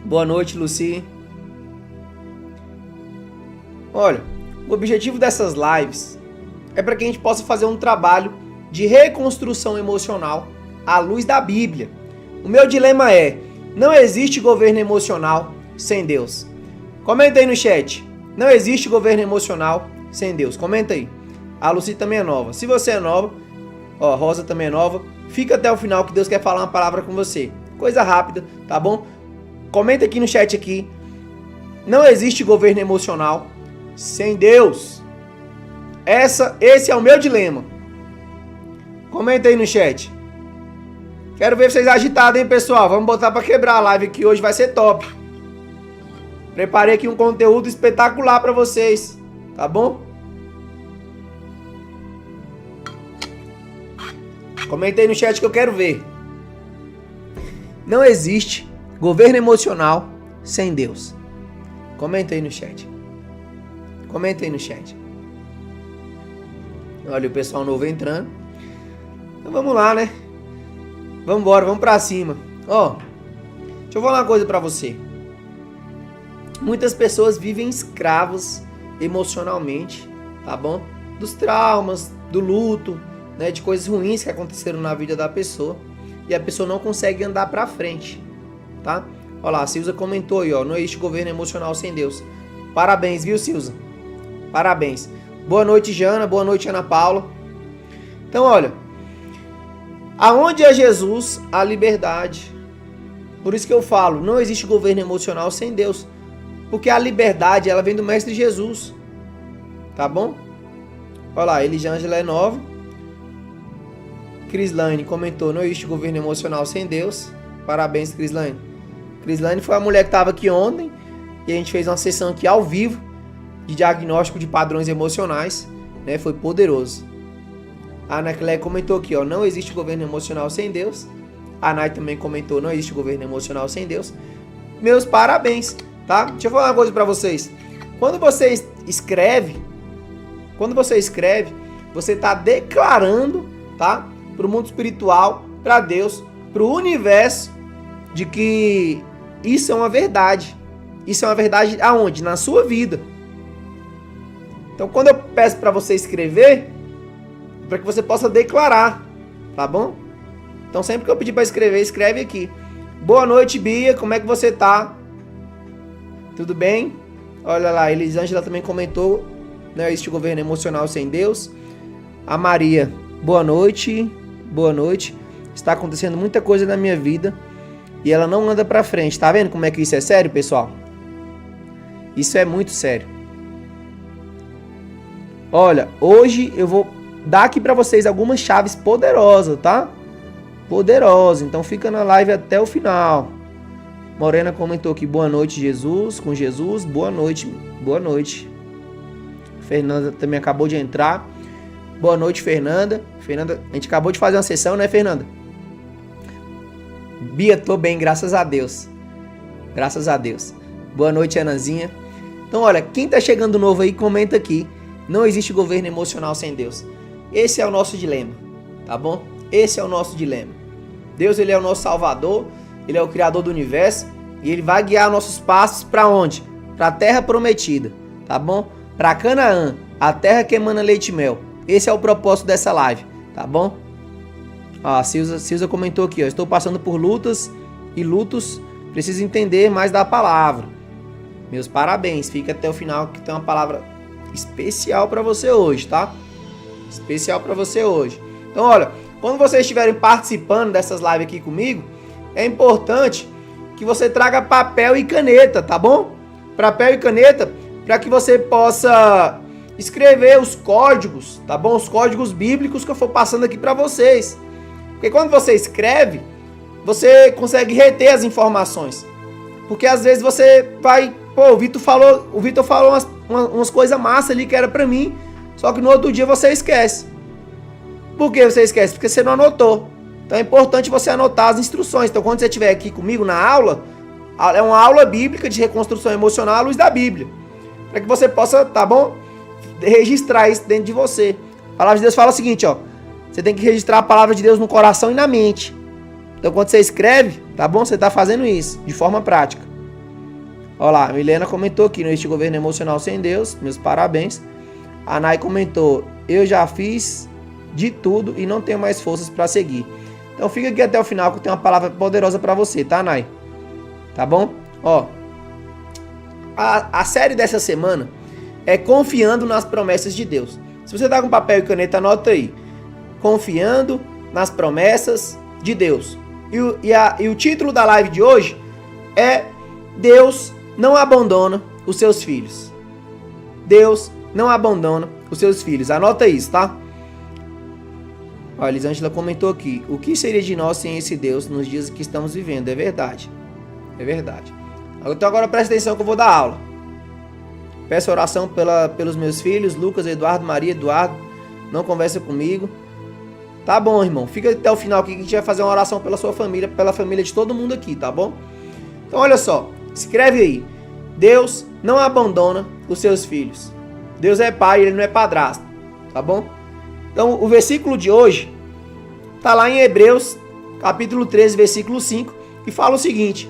Boa noite, Luci. Olha, o objetivo dessas lives é para que a gente possa fazer um trabalho de reconstrução emocional à luz da Bíblia. O meu dilema é: não existe governo emocional sem Deus. Comenta aí no chat. Não existe governo emocional sem Deus. Comenta aí. A Luci também é nova. Se você é nova, ó, a Rosa também é nova, fica até o final que Deus quer falar uma palavra com você. Coisa rápida, tá bom? Comenta aqui no chat aqui. Não existe governo emocional sem Deus. Esse é o meu dilema. Comenta aí no chat. Quero ver vocês agitados, hein, pessoal? Vamos botar pra quebrar a live que hoje vai ser top. Preparei aqui um conteúdo espetacular pra vocês, tá bom? Comenta aí no chat que eu quero ver. Não existe governo emocional sem Deus. Comenta aí no chat. Comenta aí no chat. Olha o pessoal novo entrando. Então vamos lá, né? Vamos embora, vamos pra cima. Ó, deixa eu falar uma coisa pra você. Muitas pessoas vivem escravos emocionalmente, tá bom? Dos traumas, do luto, né? De coisas ruins que aconteceram na vida da pessoa. E a pessoa não consegue andar pra frente, tá? Olha lá, a Silza comentou aí, ó. Não existe governo emocional sem Deus. Parabéns, viu, Silza? Parabéns. Boa noite, Jana. Boa noite, Ana Paula. Então, olha. Aonde é Jesus, há liberdade. Por isso que eu falo, não existe governo emocional sem Deus. Porque a liberdade, ela vem do Mestre Jesus. Tá bom? Olha lá, Elisângela é nova. Crislane comentou, não existe governo emocional sem Deus. Parabéns, Crislane. Crislane foi a mulher que estava aqui ontem. E a gente fez uma sessão aqui ao vivo de diagnóstico de padrões emocionais, né? Foi poderoso. A Ana Clé comentou aqui, ó, não existe governo emocional sem Deus. A Nai também comentou, não existe governo emocional sem Deus. Meus parabéns, tá? Deixa eu falar uma coisa pra vocês. Quando você escreve, você tá declarando, tá? Pro mundo espiritual, pra Deus, pro universo, de que isso é uma verdade. Isso é uma verdade aonde? Na sua vida. Então, quando eu peço para você escrever, para que você possa declarar, tá bom? Então, sempre que eu pedir para escrever, escreve aqui. Boa noite, Bia, como é que você tá? Tudo bem? Olha lá, a Elisângela também comentou, não existe governo emocional sem Deus. A Maria, boa noite, boa noite. Está acontecendo muita coisa na minha vida e ela não anda para frente. Tá vendo como é que isso é sério, pessoal? Isso é muito sério. Olha, hoje eu vou dar aqui pra vocês algumas chaves poderosas, tá? Poderosas. Então fica na live até o final. Morena comentou aqui, boa noite, Jesus. Com Jesus, boa noite. Boa noite. Fernanda também acabou de entrar. Boa noite, Fernanda. Fernanda, a gente acabou de fazer uma sessão, né, Fernanda? Bia, tô bem, graças a Deus. Graças a Deus. Boa noite, Anazinha. Então, olha, quem tá chegando novo aí, comenta aqui. Não existe governo emocional sem Deus. Esse é o nosso dilema, tá bom? Esse é o nosso dilema. Deus, ele é o nosso Salvador, ele é o Criador do Universo e ele vai guiar nossos passos para onde? Para a terra prometida, tá bom? Para Canaã, a terra que emana leite e mel. Esse é o propósito dessa live, tá bom? Ó, a Silza comentou aqui, ó, estou passando por lutas e lutos, preciso entender mais da palavra. Meus parabéns, fica até o final que tem uma palavra especial para você hoje, tá? Especial para você hoje. Então, olha, quando vocês estiverem participando dessas lives aqui comigo, é importante que você traga papel e caneta, tá bom? Papel e caneta para que você possa escrever os códigos, tá bom? Os códigos bíblicos que eu for passando aqui para vocês. Porque quando você escreve, você consegue reter as informações. Porque às vezes você vai, pô, o Vitor falou umas coisas massas ali que era pra mim, só que no outro dia você esquece. Por que você esquece? Porque você não anotou. Então é importante você anotar as instruções. Então quando você estiver aqui comigo na aula, é uma aula bíblica de reconstrução emocional à luz da Bíblia. Para que você possa, tá bom? Registrar isso dentro de você. A palavra de Deus fala o seguinte, ó. Você tem que registrar a palavra de Deus no coração e na mente. Então quando você escreve, tá bom? Você tá fazendo isso de forma prática. Olha lá, a Milena comentou aqui, não existe governo emocional sem Deus, meus parabéns. A Nai comentou, eu já fiz de tudo e não tenho mais forças para seguir. Então fica aqui até o final que eu tenho uma palavra poderosa para você, tá, Nai? Tá bom? Ó, a série dessa semana é Confiando nas Promessas de Deus. Se você tá com papel e caneta, anota aí. Confiando nas Promessas de Deus. E o título da live de hoje é Deus não abandona os seus filhos. Deus não abandona os seus filhos. Anota isso, tá? Olha, a Elisângela comentou aqui. O que seria de nós sem esse Deus nos dias que estamos vivendo? É verdade. É verdade. Então agora presta atenção que eu vou dar aula. Peço oração pelos meus filhos, Lucas, Eduardo, Maria, Eduardo. Não conversa comigo. Tá bom, irmão. Fica até o final aqui que a gente vai fazer uma oração pela sua família, pela família de todo mundo aqui, tá bom? Então olha só. Escreve aí. Deus não abandona os seus filhos. Deus é pai, ele não é padrasto. Tá bom? Então o versículo de hoje tá lá em Hebreus, capítulo 13, versículo 5, que fala o seguinte.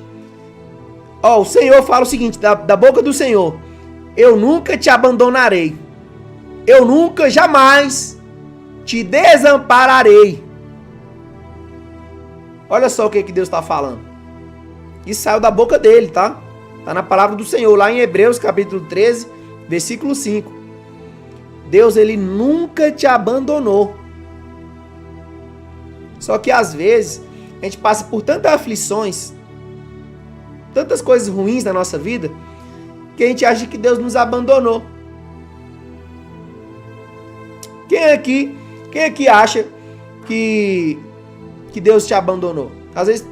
Ó, o Senhor fala o seguinte, da boca do Senhor. Eu nunca te abandonarei. Eu nunca, jamais te desampararei. Olha só o que Deus está falando. Isso saiu da boca dele, tá? Tá na palavra do Senhor, lá em Hebreus, capítulo 13, versículo 5. Deus, ele nunca te abandonou. Só que às vezes, a gente passa por tantas aflições, tantas coisas ruins na nossa vida, que a gente acha que Deus nos abandonou. Quem aqui acha que Deus te abandonou? Às vezes,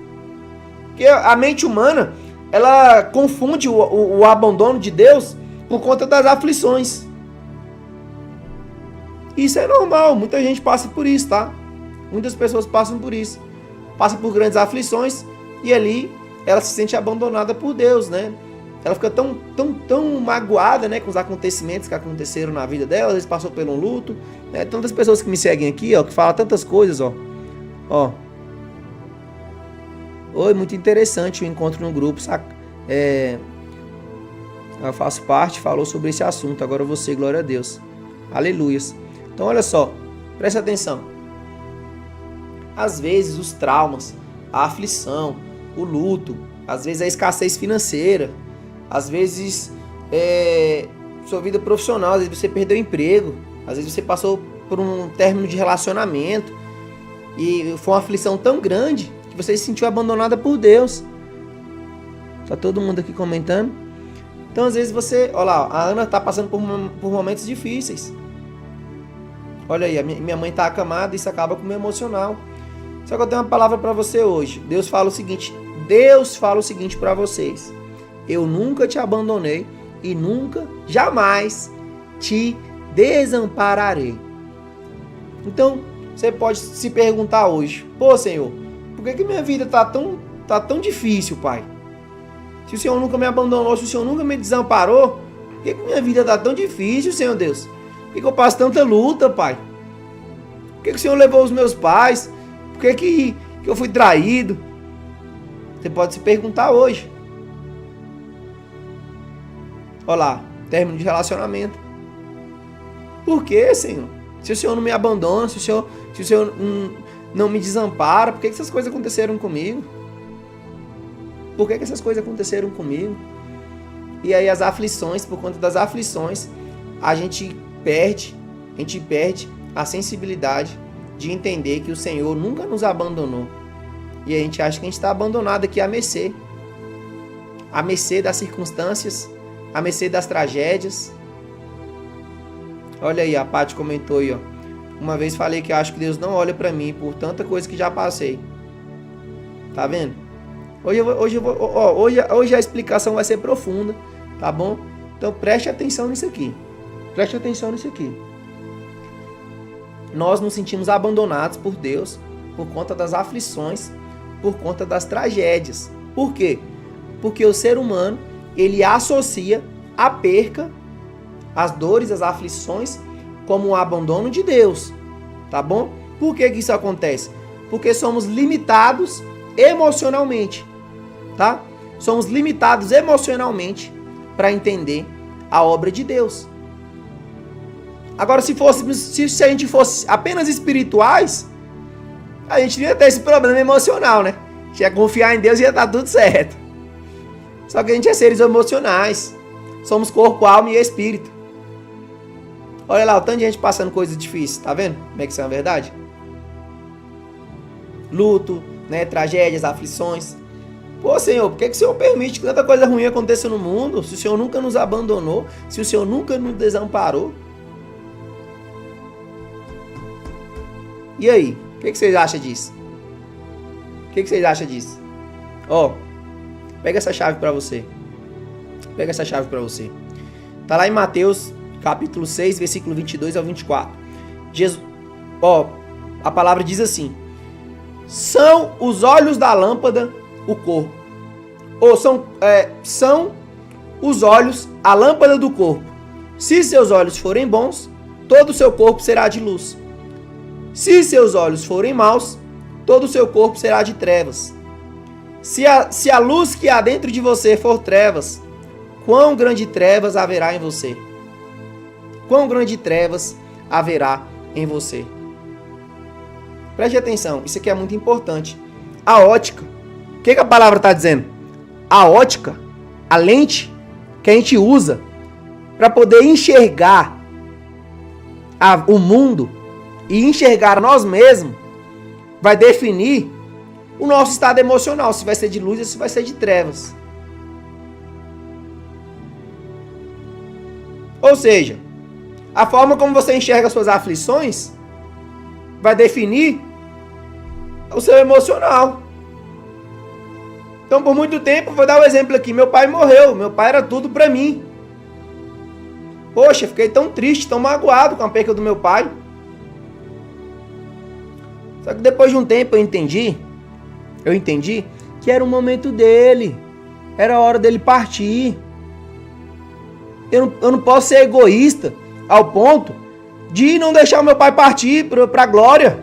porque a mente humana, ela confunde o abandono de Deus por conta das aflições. Isso é normal, muita gente passa por isso, tá? Muitas pessoas passam por isso. Passam por grandes aflições e ali ela se sente abandonada por Deus, né? Ela fica tão magoada, né, com os acontecimentos que aconteceram na vida dela. Às vezes passou por um luto, né? Tantas pessoas que me seguem aqui, ó, que falam tantas coisas, ó. Oi, muito interessante o encontro no grupo, saca? Eu faço parte, falou sobre esse assunto. Agora você, glória a Deus. Aleluias. Então olha só, presta atenção. Às vezes os traumas, a aflição, o luto, às vezes a escassez financeira, às vezes sua vida profissional, às vezes você perdeu o emprego, às vezes você passou por um término de relacionamento e foi uma aflição tão grande que você se sentiu abandonada por Deus. Tá todo mundo aqui comentando? Então às vezes você, olha lá, a Ana tá passando por momentos difíceis. Olha aí, a minha mãe tá acamada, isso acaba com o meu emocional. Só que eu tenho uma palavra para você hoje. Deus fala o seguinte para vocês. Eu nunca te abandonei e nunca, jamais te desampararei. Então, você pode se perguntar hoje, pô, Senhor, por que minha vida tá tão difícil, Pai? Se o Senhor nunca me abandonou, se o Senhor nunca me desamparou, por que minha vida tá tão difícil, Senhor Deus? Por que eu passo tanta luta, Pai? Por que o Senhor levou os meus pais? Por que eu fui traído? Você pode se perguntar hoje. Olha lá, término de relacionamento. Por que, Senhor? Se o Senhor não me abandona, se o Senhor não me desampara, por que essas coisas aconteceram comigo? Por que essas coisas aconteceram comigo? E aí as aflições, por conta das aflições, a gente perde a sensibilidade de entender que o Senhor nunca nos abandonou. E a gente acha que a gente está abandonado aqui à mercê das circunstâncias, à mercê das tragédias. Olha aí, a Paty comentou aí, ó. Uma vez falei que acho que Deus não olha para mim por tanta coisa que já passei. Tá vendo? Hoje a explicação vai ser profunda, tá bom? Então preste atenção nisso aqui. Preste atenção nisso aqui. Nós nos sentimos abandonados por Deus por conta das aflições, por conta das tragédias. Por quê? Porque o ser humano, ele associa a perca, as dores, as aflições, como um abandono de Deus. Tá bom? Por que isso acontece? Porque somos limitados emocionalmente. Tá? somos limitados emocionalmente para entender a obra de Deus. Agora, se a gente fosse apenas espirituais, a gente não ia ter esse problema emocional, né? A gente ia confiar em Deus e ia estar tudo certo. Só que a gente é seres emocionais. Somos corpo, alma e espírito. Olha lá, o tanto de gente passando coisas difíceis. Tá vendo como é que isso é uma verdade? Luto, né? Tragédias, aflições. Pô, Senhor, por que o Senhor permite que tanta coisa ruim aconteça no mundo? Se o Senhor nunca nos abandonou, se o Senhor nunca nos desamparou. E aí? O que vocês acham disso? O que vocês acham disso? Ó, pega essa chave pra você. Pega essa chave pra você. Tá lá em Mateus, capítulo 6, versículo 22 ao 24. Jesus, ó, a palavra diz assim: são os olhos da lâmpada o corpo. Ou são os olhos a lâmpada do corpo. Se seus olhos forem bons, todo o seu corpo será de luz. Se seus olhos forem maus, todo o seu corpo será de trevas. Se a luz que há dentro de você for trevas, quão grande trevas haverá em você? Quão grande trevas haverá em você? Preste atenção, isso aqui é muito importante. A ótica. O que a palavra está dizendo? A ótica, a lente que a gente usa para poder enxergar o mundo e enxergar nós mesmos, vai definir o nosso estado emocional, se vai ser de luz ou se vai ser de trevas. Ou seja, a forma como você enxerga suas aflições vai definir o seu emocional. Então, por muito tempo, vou dar um exemplo aqui, meu pai morreu, meu pai era tudo pra mim. Poxa, fiquei tão triste, tão magoado com a perca do meu pai. Só que depois de um tempo eu entendi que era o momento dele, era a hora dele partir. Eu não posso ser egoísta ao ponto de não deixar o meu pai partir para a glória.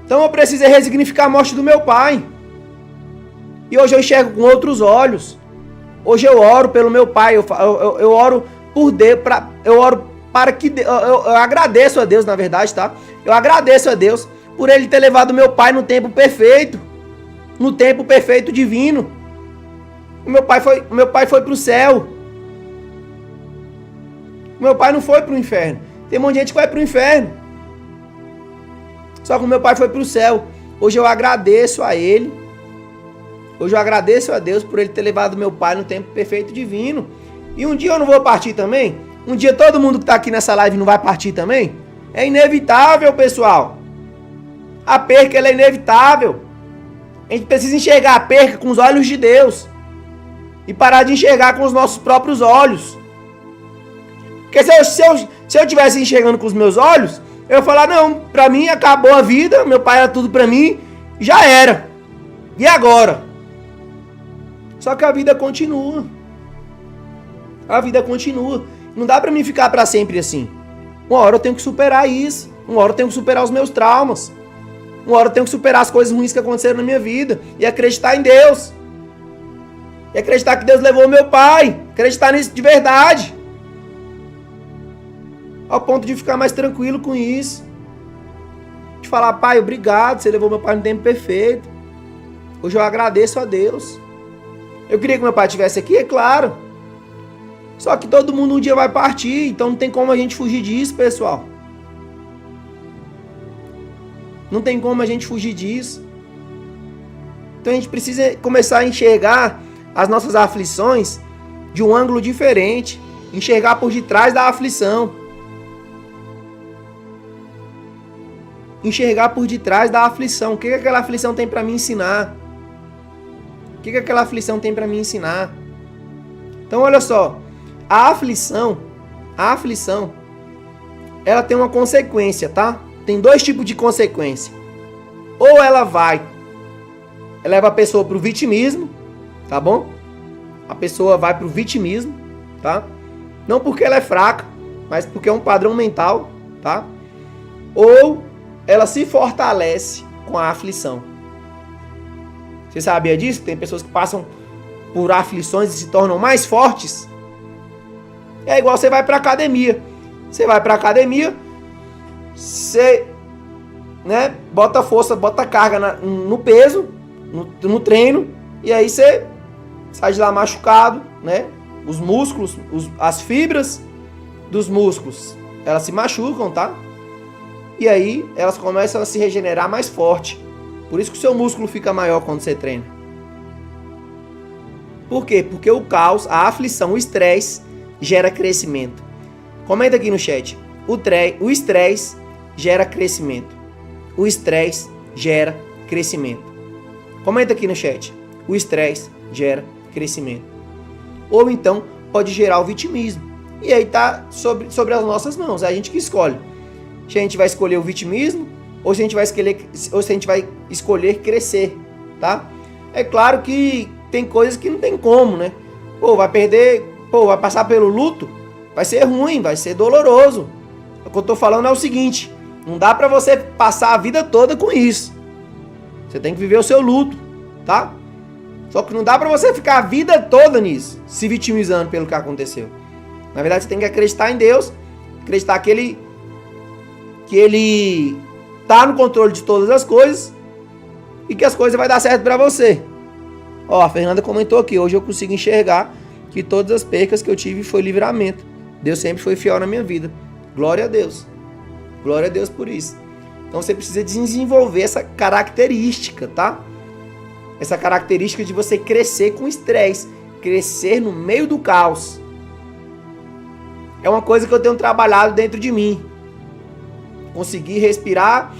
Então eu precisei resignificar a morte do meu pai. E hoje eu enxergo com outros olhos. Hoje eu oro pelo meu pai, eu oro por Deus, eu oro para que eu agradeço a Deus, na verdade, tá? Eu agradeço a Deus por ele ter levado meu pai no tempo perfeito divino. Meu pai foi pro céu. Meu pai não foi pro inferno. Tem um monte de gente que vai pro inferno. Só que o meu pai foi pro céu. Hoje eu agradeço a ele. Hoje eu agradeço a Deus por ele ter levado meu pai no tempo perfeito divino. E um dia eu não vou partir também? Um dia todo mundo que está aqui nessa live não vai partir também? É inevitável, pessoal. A perca, ela é inevitável. A gente precisa enxergar a perca com os olhos de Deus. E parar de enxergar com os nossos próprios olhos. Porque se eu tivesse enxergando com os meus olhos, eu ia falar, não, pra mim acabou a vida, meu pai era tudo pra mim, já era. E agora? Só que a vida continua. A vida continua. Não dá pra mim ficar pra sempre assim. Uma hora eu tenho que superar isso. Uma hora eu tenho que superar os meus traumas. Uma hora eu tenho que superar as coisas ruins que aconteceram na minha vida. E acreditar em Deus. E acreditar que Deus levou meu pai. Acreditar nisso de verdade. Ao ponto de ficar mais tranquilo com isso. De falar, pai, obrigado. Você levou meu pai no tempo perfeito. Hoje eu agradeço a Deus. Eu queria que meu pai estivesse aqui, é claro. Só que todo mundo um dia vai partir, então não tem como a gente fugir disso, pessoal. Não tem como a gente fugir disso. Então a gente precisa começar a enxergar as nossas aflições de um ângulo diferente. Enxergar por detrás da aflição. Enxergar por detrás da aflição. O que aquela aflição tem para me ensinar? O que aquela aflição tem para me ensinar? Então olha só. A aflição, ela tem uma consequência, tá? Tem dois tipos de consequência. Ou ela leva a pessoa pro vitimismo, tá bom? A pessoa vai pro vitimismo, tá? Não porque ela é fraca, mas porque é um padrão mental, tá? Ou ela se fortalece com a aflição. Você sabia disso? Tem pessoas que passam por aflições e se tornam mais fortes. É igual você vai pra academia. Você vai pra academia, você, né, bota força, bota carga no peso, no treino, e aí você sai de lá machucado, né? Os músculos, as fibras dos músculos, elas se machucam, tá? E aí elas começam a se regenerar mais forte. Por isso que o seu músculo fica maior quando você treina. Por quê? Porque o caos, a aflição, o estresse gera crescimento. Comenta aqui no chat. O estresse gera crescimento. O estresse gera crescimento. Comenta aqui no chat. O estresse gera crescimento. Ou então pode gerar o vitimismo. E aí tá sobre as nossas mãos. É a gente que escolhe. Se a gente vai escolher o vitimismo ou se a gente vai escolher crescer, tá? É claro que tem coisas que não tem como, né? Vai passar pelo luto, vai ser ruim, vai ser doloroso. O que eu tô falando é o seguinte, não dá pra você passar a vida toda com isso. Você tem que viver o seu luto, tá? Só que não dá pra você ficar a vida toda nisso, se vitimizando pelo que aconteceu. Na verdade, você tem que acreditar em Deus, acreditar que Ele tá no controle de todas as coisas e que as coisas vai dar certo pra você. Ó, a Fernanda comentou aqui, hoje eu consigo enxergar que todas as percas que eu tive foi livramento. Deus sempre foi fiel na minha vida. Glória a Deus. Glória a Deus por isso. Então você precisa desenvolver essa característica, tá? Essa característica de você crescer com estresse, crescer no meio do caos. É uma coisa que eu tenho trabalhado dentro de mim. Conseguir respirar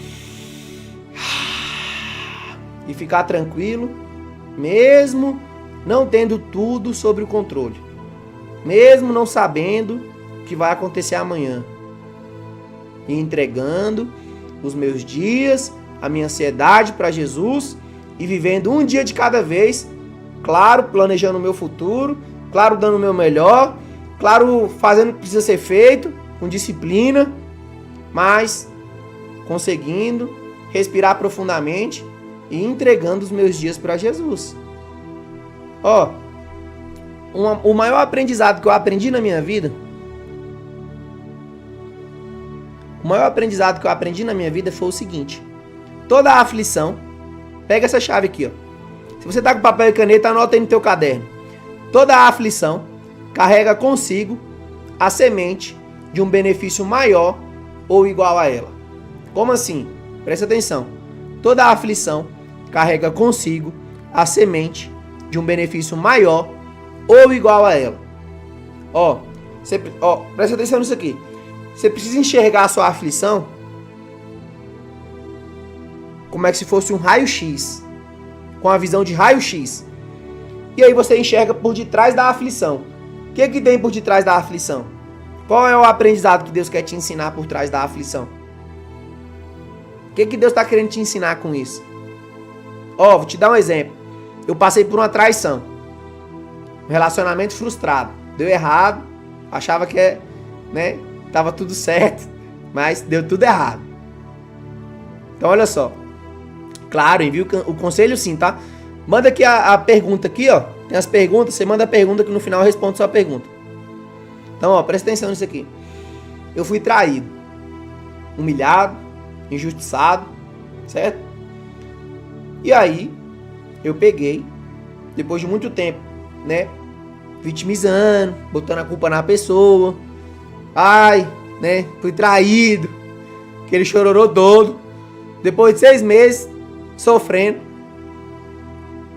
e ficar tranquilo, mesmo não tendo tudo sob o controle, mesmo não sabendo o que vai acontecer amanhã, e entregando os meus dias, a minha ansiedade para Jesus e vivendo um dia de cada vez, claro, planejando o meu futuro, claro, dando o meu melhor, claro, fazendo o que precisa ser feito, com disciplina, mas conseguindo respirar profundamente e entregando os meus dias para Jesus. Ó, o maior aprendizado que eu aprendi na minha vida, foi o seguinte: toda a aflição, pega essa chave aqui, ó. Se você tá com papel e caneta, anota aí no teu caderno. Toda a aflição carrega consigo a semente de um benefício maior ou igual a ela. Como assim? Presta atenção. Toda a aflição carrega consigo a semente de um benefício maior ou igual a ela. Ó, presta atenção nisso aqui. Você precisa enxergar a sua aflição como é se fosse um raio-x, com a visão de raio-x. E aí você enxerga por detrás da aflição. O que tem por detrás da aflição? Qual é o aprendizado que Deus quer te ensinar por trás da aflição? O que Deus está querendo te ensinar com isso? Ó, vou te dar um exemplo. Eu passei por uma traição. Um relacionamento frustrado. Deu errado. Achava que, né, tava tudo certo. Mas deu tudo errado. Então, olha só. Claro, envia o conselho sim, tá? Manda aqui a pergunta aqui, ó. Tem as perguntas. Você manda a pergunta que no final eu respondo sua pergunta. Então, ó, presta atenção nisso aqui. Eu fui traído. Humilhado. Injustiçado. Certo? E aí, eu peguei, depois de muito tempo, né, vitimizando, botando a culpa na pessoa. Ai, né, fui traído. Aquele chororô todo. Depois de 6 meses, sofrendo,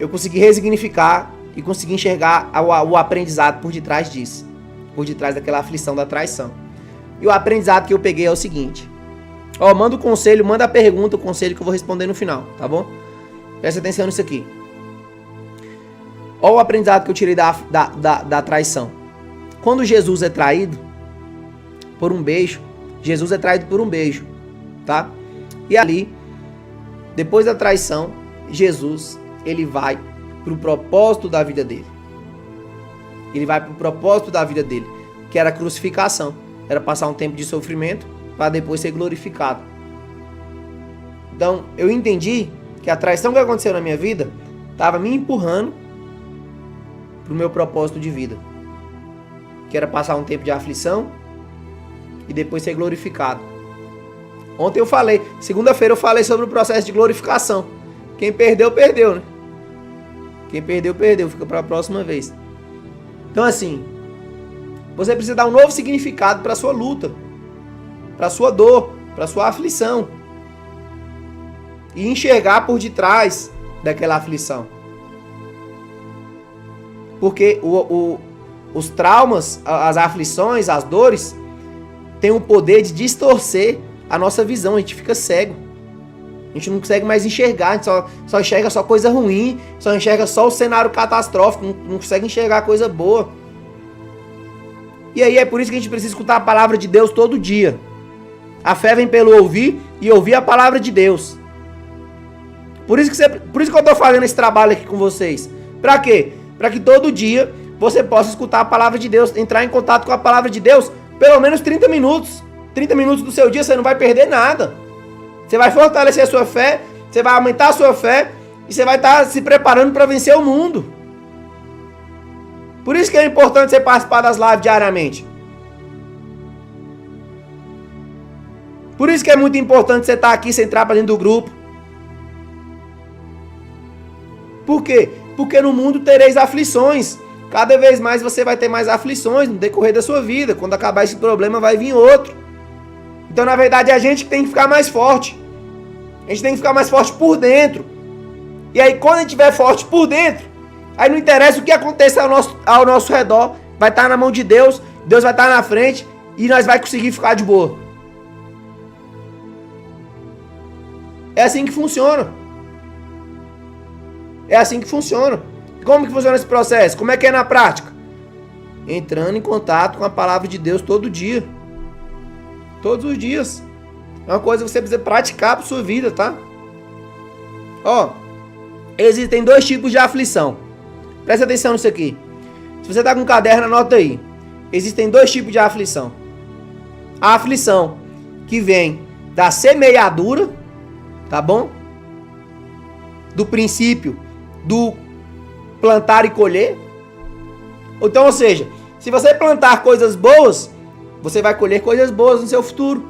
eu consegui resignificar e consegui enxergar o aprendizado por detrás disso. Por detrás daquela aflição da traição. E o aprendizado que eu peguei é o seguinte. Ó, manda o conselho, manda a pergunta, o conselho que eu vou responder no final, tá bom? Presta atenção nisso aqui. Olha o aprendizado que eu tirei da traição. Quando Jesus é traído por um beijo, Jesus é traído por um beijo, tá? E ali, depois da traição, Jesus, ele vai para o propósito da vida dele. Ele vai para o propósito da vida dele, que era a crucificação. Era passar um tempo de sofrimento para depois ser glorificado. Então, eu entendi que a traição que aconteceu na minha vida estava me empurrando para o meu propósito de vida, que era passar um tempo de aflição e depois ser glorificado. Ontem eu falei, segunda-feira eu falei sobre o processo de glorificação. Quem perdeu, perdeu, né? Quem perdeu, perdeu, fica para a próxima vez. Então assim, você precisa dar um novo significado para a sua luta, para a sua dor, para a sua aflição. E enxergar por detrás daquela aflição. Porque os traumas, as aflições, as dores, têm o poder de distorcer a nossa visão. A gente fica cego. A gente não consegue mais enxergar. A gente só enxerga só coisa ruim. Só enxerga só o cenário catastrófico. Não consegue enxergar coisa boa. E aí é por isso que a gente precisa escutar a palavra de Deus todo dia. A fé vem pelo ouvir e ouvir a palavra de Deus. Por isso que eu estou fazendo esse trabalho aqui com vocês. Para quê? Para que todo dia você possa escutar a palavra de Deus, entrar em contato com a palavra de Deus, pelo menos 30 minutos. 30 minutos do seu dia você não vai perder nada. Você vai fortalecer a sua fé, você vai aumentar a sua fé e você vai estar se preparando para vencer o mundo. Por isso que é importante você participar das lives diariamente. Por isso que é muito importante você estar aqui, você entrar para dentro do grupo. Por quê? Porque no mundo tereis aflições. Cada vez mais você vai ter mais aflições no decorrer da sua vida. Quando acabar esse problema, vai vir outro. Então, na verdade, é a gente que tem que ficar mais forte. A gente tem que ficar mais forte por dentro. E aí, quando a gente estiver forte por dentro, aí não interessa o que aconteça ao nosso redor. Vai estar na mão de Deus. Deus vai estar na frente. E nós vamos conseguir ficar de boa. É assim que funciona. É assim que funciona. Como que funciona esse processo? Como é que é na prática? Entrando em contato com a palavra de Deus todo dia. Todos os dias. É uma coisa que você precisa praticar para sua vida, tá? Ó, existem dois tipos de aflição. Presta atenção nisso aqui. Se você tá com um caderno, anota aí. Existem dois tipos de aflição. A aflição que vem da semeadura, tá bom? Do princípio do plantar e colher. Então, ou seja, se você plantar coisas boas, você vai colher coisas boas no seu futuro.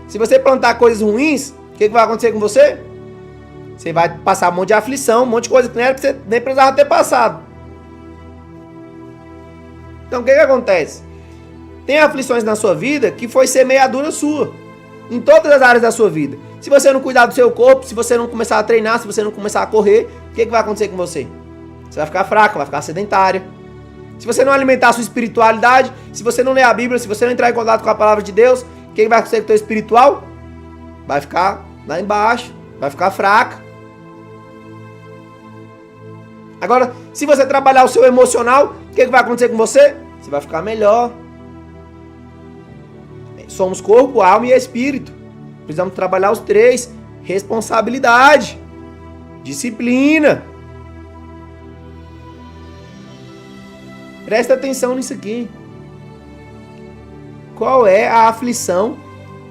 Se você plantar coisas ruins, o que vai acontecer com você? Você vai passar um monte de aflição, um monte de coisa que você nem precisava ter passado. Então, o que acontece? Tem aflições na sua vida que foi semeadura sua. Em todas as áreas da sua vida. Se você não cuidar do seu corpo, se você não começar a treinar, se você não começar a correr, o que vai acontecer com você? Você vai ficar fraca, vai ficar sedentária. Se você não alimentar a sua espiritualidade, se você não ler a Bíblia, se você não entrar em contato com a palavra de Deus, o que vai acontecer com o teu espiritual? Vai ficar lá embaixo, vai ficar fraca. Agora, se você trabalhar o seu emocional, o que vai acontecer com você? Você vai ficar melhor. Somos corpo, alma e espírito. Precisamos trabalhar os três. Responsabilidade. Disciplina. Presta atenção nisso aqui. Qual é a aflição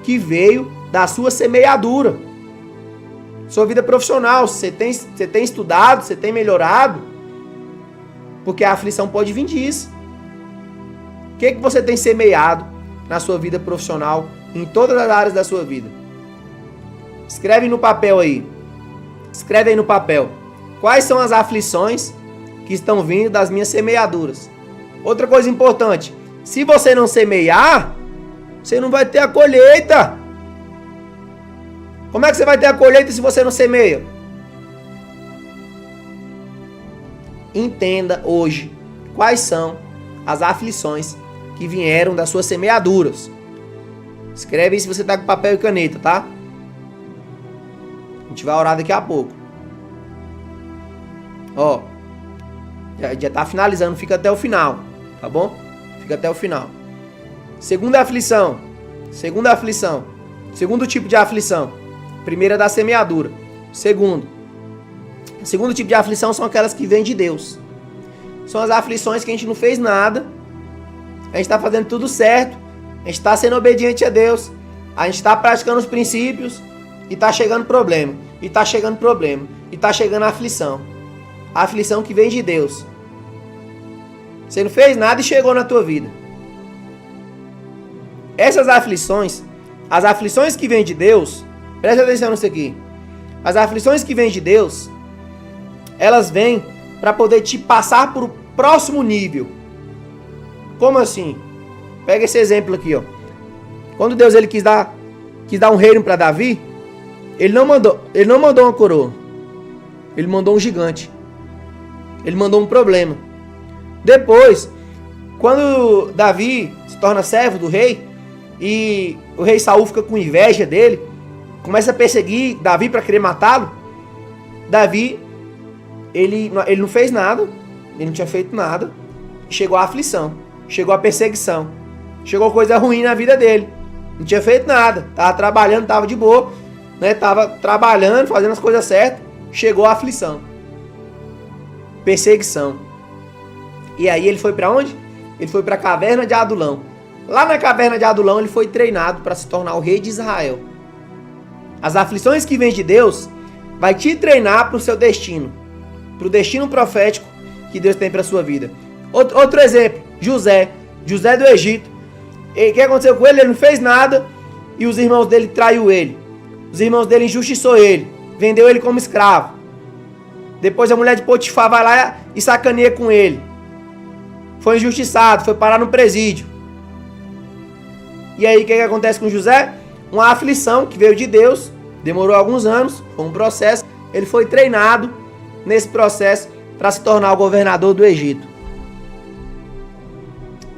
que veio da sua semeadura? Sua vida profissional. Você tem estudado, você tem melhorado? Porque a aflição pode vir disso. O que você tem semeado na sua vida profissional, em todas as áreas da sua vida? Escreve no papel aí. Escreve aí no papel. Quais são as aflições que estão vindo das minhas semeaduras? Outra coisa importante. Se você não semear, você não vai ter a colheita. Como é que você vai ter a colheita se você não semeia? Entenda hoje quais são as aflições que vieram das suas semeaduras. Escreve aí se você tá com papel e caneta, tá? A gente vai orar daqui a pouco. Ó, já tá finalizando, fica até o final, tá bom? Fica até o final. Segunda aflição. Segundo tipo de aflição. Primeira é da semeadura. Segundo tipo de aflição são aquelas que vêm de Deus. São as aflições que a gente não fez nada. A gente está fazendo tudo certo. A gente está sendo obediente a Deus. A gente está praticando os princípios. E está chegando problema. E está chegando aflição. a aflição que vem de Deus. Você não fez nada e chegou na tua vida. Essas aflições, as aflições que vêm de Deus, presta atenção nisso aqui. As aflições que vêm de Deus, elas vêm para poder te passar para o próximo nível. Como assim? Pega esse exemplo aqui, ó. Quando Deus ele quis dar um reino para Davi, ele não mandou uma coroa. Ele mandou um gigante. Ele mandou um problema. Depois, quando Davi se torna servo do rei e o rei Saul fica com inveja dele, começa a perseguir Davi para querer matá-lo, Davi ele não fez nada, ele não tinha feito nada, chegou a aflição, chegou a perseguição, chegou coisa ruim na vida dele, não tinha feito nada, tava trabalhando, tava de boa, né? Tava trabalhando, fazendo as coisas certas, chegou a aflição, perseguição. E aí ele foi para onde? Ele foi para a caverna de Adulão. Lá na caverna de Adulão ele foi treinado para se tornar o rei de Israel. As aflições que vêm de Deus vai te treinar para o seu destino, para o destino profético que Deus tem para a sua vida. Outro exemplo, José do Egito. O que aconteceu com ele? Ele não fez nada e os irmãos dele traiu ele. Os irmãos dele injustiçou ele, vendeu ele como escravo. Depois a mulher de Potifar vai lá e sacaneia com ele. Foi injustiçado, foi parar no presídio. E aí o que acontece com José? Uma aflição que veio de Deus, demorou alguns anos, foi um processo. Ele foi treinado nesse processo para se tornar o governador do Egito.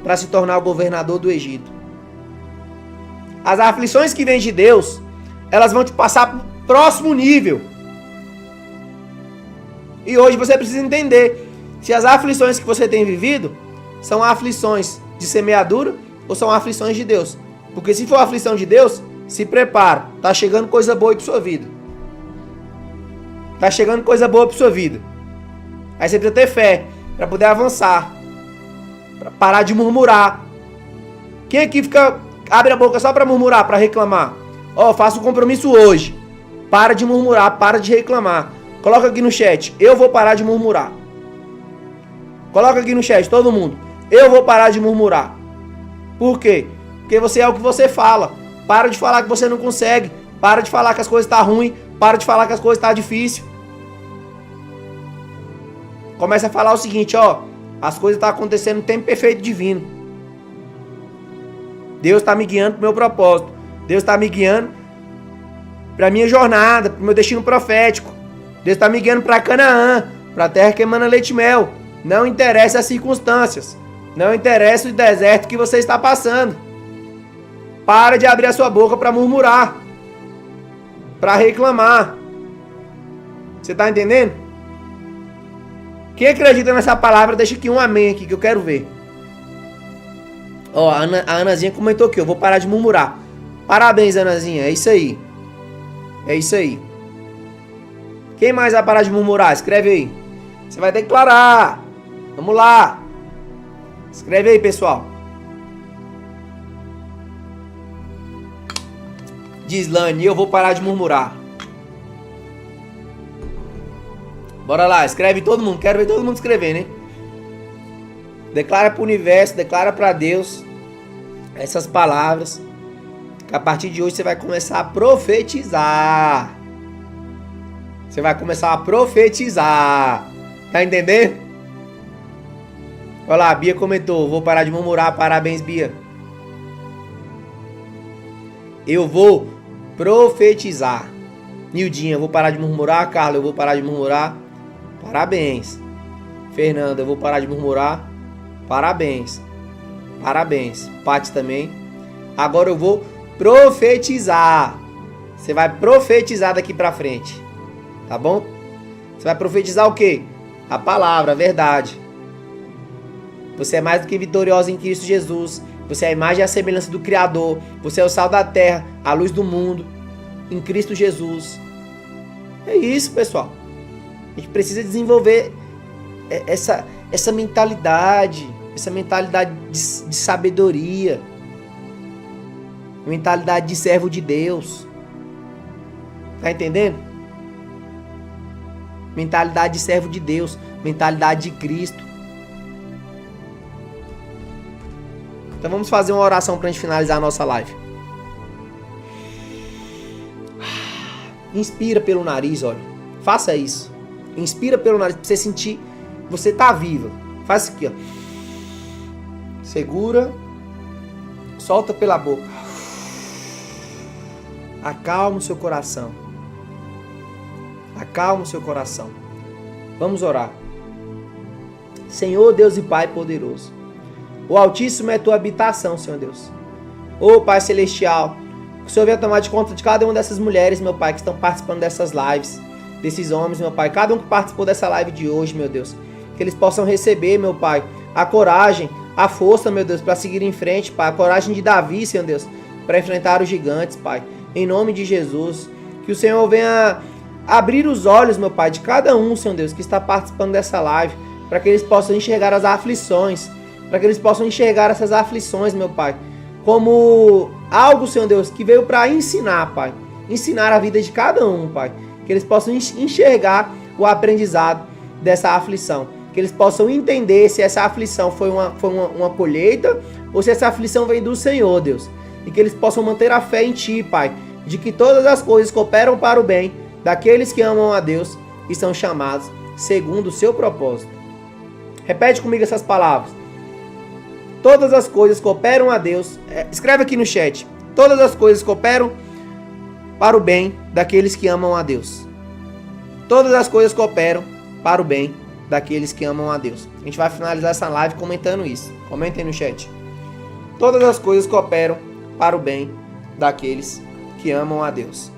Para se tornar o governador do Egito. As aflições que vêm de Deus, elas vão te passar para o próximo nível. E hoje você precisa entender se as aflições que você tem vivido são aflições de semeadura ou são aflições de Deus. Porque se for aflição de Deus, se prepara. Tá chegando coisa boa para sua vida. Tá chegando coisa boa para sua vida. Aí você precisa ter fé para poder avançar. Para parar de murmurar. Quem aqui abre a boca só para murmurar, para reclamar? Ó, faça um compromisso hoje. Para de murmurar, para de reclamar. Coloca aqui no chat, eu vou parar de murmurar. Coloca aqui no chat, todo mundo. Eu vou parar de murmurar. Por quê? Porque você é o que você fala. Para de falar que você não consegue. Para de falar que as coisas estão ruins. Para de falar que as coisas estão difíceis. Começa a falar o seguinte, ó. As coisas estão acontecendo no tempo perfeito divino. Deus está me guiando para o meu propósito. Deus está me guiando para a minha jornada, para o meu destino profético. Deus está me guiando para Canaã, para a terra que emana leite e mel. Não interessa as circunstâncias. Não interessa o deserto que você está passando. Para de abrir a sua boca para murmurar. Para reclamar. Você está entendendo? Quem acredita nessa palavra, deixa aqui um amém aqui que eu quero ver. Ó, a Anazinha comentou aqui, eu vou parar de murmurar. Parabéns, Anazinha, é isso aí. É isso aí. Quem mais vai parar de murmurar? Escreve aí. Você vai declarar. Vamos lá. Escreve aí, pessoal. Diz Lani, eu vou parar de murmurar. Bora lá, escreve todo mundo. Quero ver todo mundo escrever, né? Declara para o universo, declara para Deus essas palavras. Que a partir de hoje você vai começar a profetizar. Você vai começar a profetizar. Tá entendendo? Olha lá, a Bia comentou. Vou parar de murmurar. Parabéns, Bia. Eu vou profetizar. Nildinha, eu vou parar de murmurar. Carla, eu vou parar de murmurar. Parabéns. Fernanda, eu vou parar de murmurar. Parabéns. Parabéns. Paty também. Agora eu vou profetizar. Você vai profetizar daqui pra frente. Tá bom? Você vai profetizar o quê? A palavra, a verdade. Você é mais do que vitorioso em Cristo Jesus. Você é a imagem e a semelhança do Criador. Você é o sal da terra, a luz do mundo. Em Cristo Jesus. É isso, pessoal. A gente precisa desenvolver essa mentalidade. Essa mentalidade de sabedoria. Mentalidade de servo de Deus. Tá entendendo? mentalidade de servo de Deus, mentalidade de Cristo. Então vamos fazer uma oração para a gente finalizar a nossa live. Inspira pelo nariz, olha. Faça isso. Inspira pelo nariz para você sentir que você está viva. Faz isso aqui, ó. Segura. Solta pela boca. Acalma o seu coração. Acalma o seu coração. Vamos orar. Senhor Deus e Pai poderoso, o Altíssimo é tua habitação, Senhor Deus. Ô Pai Celestial, que o Senhor venha tomar de conta de cada uma dessas mulheres, meu Pai, que estão participando dessas lives, desses homens, meu Pai, cada um que participou dessa live de hoje, meu Deus, que eles possam receber, meu Pai, a coragem, a força, meu Deus, para seguir em frente, Pai, a coragem de Davi, Senhor Deus, para enfrentar os gigantes, Pai, em nome de Jesus, que o Senhor venha abrir os olhos, meu Pai, de cada um, Senhor Deus, que está participando dessa live, para que eles possam enxergar as aflições, para que eles possam enxergar essas aflições, meu Pai, como algo, Senhor Deus, que veio para ensinar, Pai, ensinar a vida de cada um, Pai, que eles possam enxergar o aprendizado dessa aflição, que eles possam entender se essa aflição foi uma colheita ou se essa aflição veio do Senhor, Deus, e que eles possam manter a fé em Ti, Pai, de que todas as coisas cooperam para o bem daqueles que amam a Deus e são chamados segundo o seu propósito. Repete comigo essas palavras. Todas as coisas cooperam a Deus. Escreve aqui no chat. Todas as coisas cooperam para o bem daqueles que amam a Deus. Todas as coisas cooperam para o bem daqueles que amam a Deus. A gente vai finalizar essa live comentando isso. Comentem no chat. Todas as coisas cooperam para o bem daqueles que amam a Deus.